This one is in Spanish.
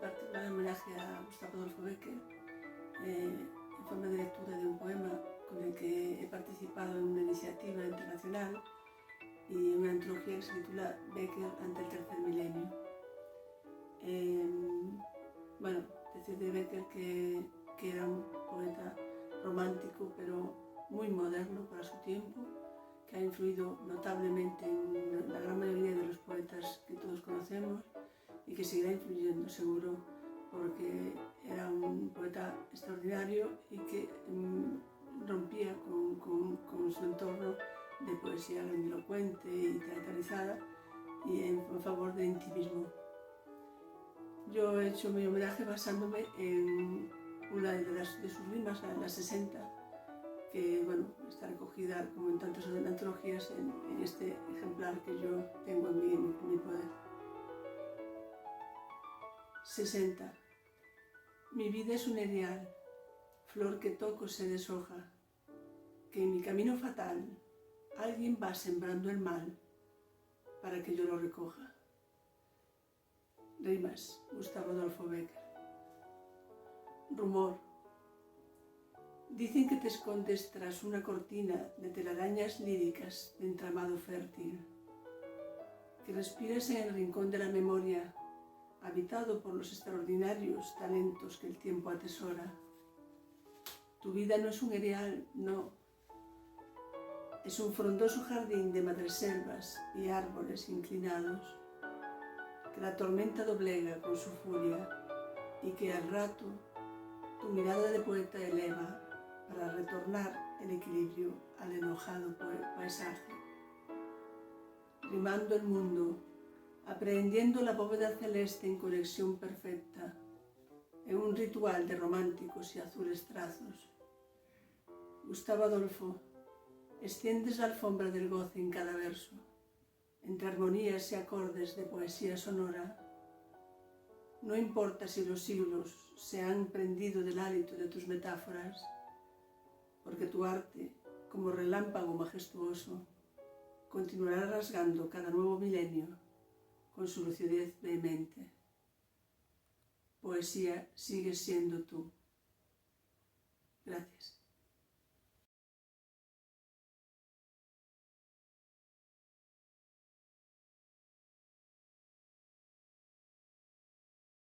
particular homenaje a Gustavo Adolfo Bécquer en forma de lectura de un poema con el que he participado en una iniciativa internacional y una antología que se titula Bécquer ante el tercer milenio. Bueno, decir de Bécquer que era un poeta romántico pero muy moderno para su tiempo, que ha influido notablemente en la gran mayoría de los poetas que todos conocemos y que seguirá influyendo seguro, porque era un poeta extraordinario y que rompía con su entorno de poesía grandilocuente y teatralizada y en favor del intimismo. Yo he hecho mi homenaje basándome en una de sus rimas, la 60, que bueno, está recogida como en tantas otras antologías en este ejemplar que yo tengo en mi poder. 60. Mi vida es un erial, flor que toco se deshoja, que en mi camino fatal alguien va sembrando el mal para que yo lo recoja. Rimas, Gustavo Adolfo Bécquer. Rumor. Dicen que te escondes tras una cortina de telarañas líricas de entramado fértil, que respiras en el rincón de la memoria, habitado por los extraordinarios talentos que el tiempo atesora. Tu vida no es un erial, no. Es un frondoso jardín de madreselvas y árboles inclinados, que la tormenta doblega con su furia y que al rato tu mirada de poeta eleva para retornar el equilibrio al enojado paisaje. Rimando el mundo, aprehendiendo la bóveda celeste en conexión perfecta, en un ritual de románticos y azules trazos. Gustavo Adolfo, extiendes la alfombra del goce en cada verso, entre armonías y acordes de poesía sonora. No importa si los siglos se han prendido del hálito de tus metáforas, porque tu arte, como relámpago majestuoso, continuará rasgando cada nuevo milenio con su lucidez vehemente. Poesía sigues siendo tú. Gracias.